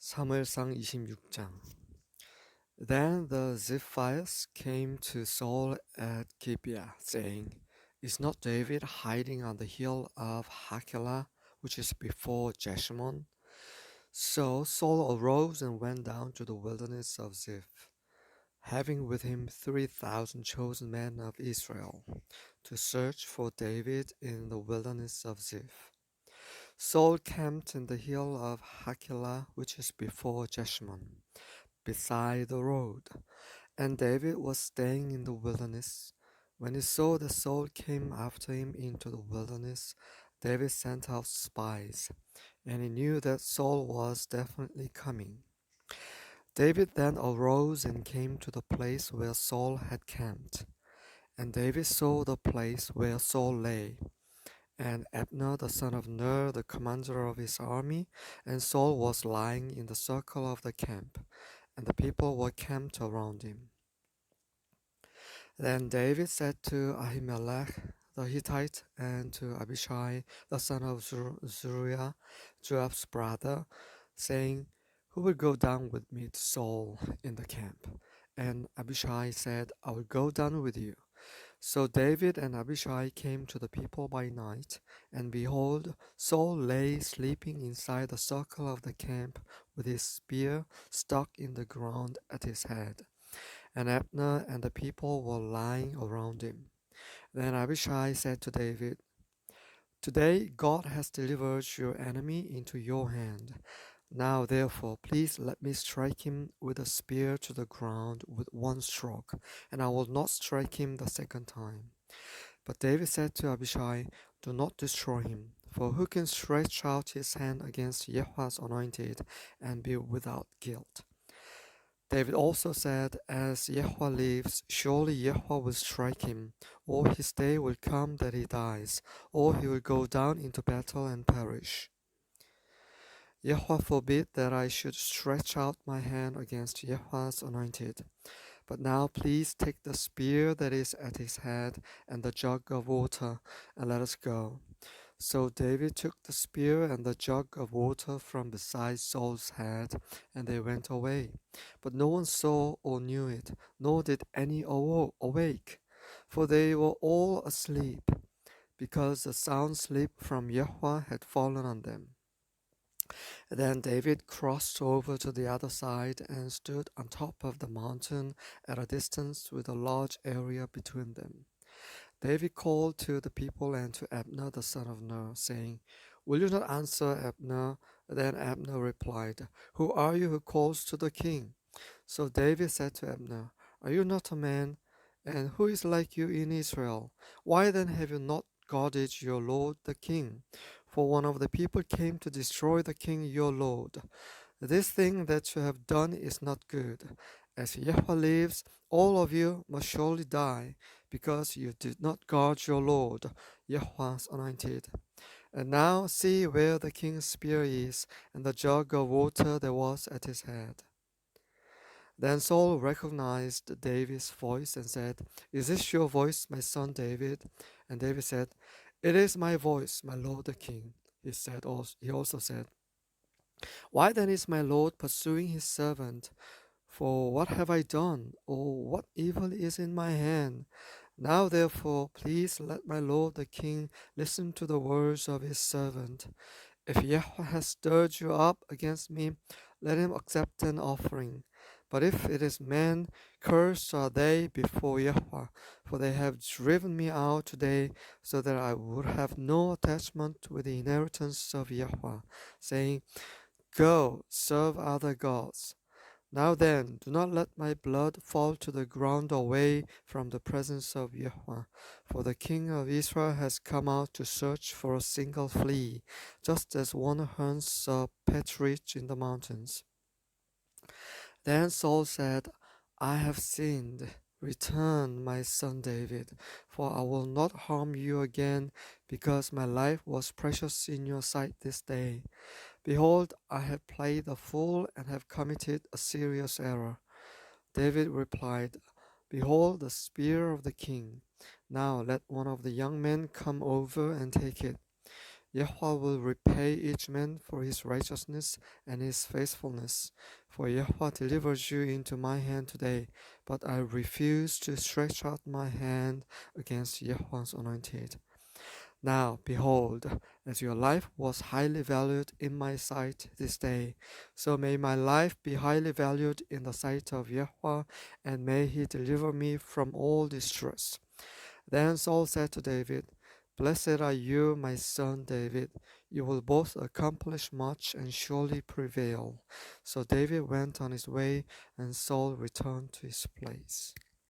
사무엘상 26장. Then the Ziphites came to Saul at Gibeah, saying, Is not David hiding on the hill of Hachilah, which is before Jeshimon? So Saul arose and went down to the wilderness of Ziph, having with him 3,000 chosen men of Israel, to search for David in the wilderness of Ziph. Saul camped in the hill of Hachilah, which is before Jeshimon, beside the road, and David was staying in the wilderness. When he saw that Saul came after him into the wilderness, David sent out spies, and he knew that Saul was definitely coming. David then arose and came to the place where Saul had camped. And David saw the place where Saul lay, and Abner the son of Ner, the commander of his army, and Saul was lying in the circle of the camp, and the people were camped around him. Then David said to Ahimelech the Hittite and to Abishai the son of Zeruiah, Joab's brother, saying, Who will go down with me to Saul in the camp? And Abishai said, I will go down with you. So David and Abishai came to the people by night, and behold, Saul lay sleeping inside the circle of the camp with his spear stuck in the ground at his head. And Abner and the people were lying around him. Then Abishai said to David, Today God has delivered your enemy into your hand. Now therefore, please let me strike him with a spear to the ground with one stroke, and I will not strike him the second time. But David said to Abishai, Do not destroy him, for who can stretch out his hand against Yahweh's anointed and be without guilt? David also said, As Yahweh lives, surely Yahweh will strike him, or his day will come that he dies, or he will go down into battle and perish. Yahweh forbid that I should stretch out my hand against Yahweh's anointed. But now please take the spear that is at his head and the jug of water, and let us go. So David took the spear and the jug of water from beside Saul's head, and they went away. But no one saw or knew it, nor did any awake, for they were all asleep, because the sound sleep from Yahweh had fallen on them. Then David crossed over to the other side and stood on top of the mountain at a distance with a large area between them. David called to the people and to Abner the son of Ner, saying, Will you not answer, Abner? Then Abner replied, Who are you who calls to the king? So David said to Abner, Are you not a man? And who is like you in Israel? Why then have you not guarded your lord the king? For one of the people came to destroy the king your lord. This thing that you have done is not good. As Yahweh lives, all of you must surely die, because you did not guard your Lord, Yahweh's anointed. And now see where the king's spear is, and the jug of water that was at his head. Then Saul recognized David's voice and said, Is this your voice, my son David? And David said, It is my voice, my lord the king. He also said, Why then is my lord pursuing his servant? For what have I done, or what evil is in my hand? Now therefore, please let my lord the king listen to the words of his servant. If Yahweh has stirred you up against me, let him accept an offering. But if it is men, cursed are they before Yahweh, for they have driven me out today, so that I would have no attachment with the inheritance of Yahweh, saying, Go, serve other gods. Now then, do not let my blood fall to the ground away from the presence of Yahweh, for the king of Israel has come out to search for a single flea, just as one hunts a partridge in the mountains. Then Saul said, I have sinned. Return, my son David, for I will not harm you again, because my life was precious in your sight this day. Behold, I have played the fool and have committed a serious error. David replied, Behold the spear of the king. Now let one of the young men come over and take it. Yahweh will repay each man for his righteousness and his faithfulness. For Yahweh delivers you into my hand today, but I refuse to stretch out my hand against Yahweh's anointed. Now, behold, as your life was highly valued in my sight this day, so may my life be highly valued in the sight of Yahweh, and may he deliver me from all distress. Then Saul said to David, Blessed are you, my son David. You will both accomplish much and surely prevail. So David went on his way, and Saul returned to his place.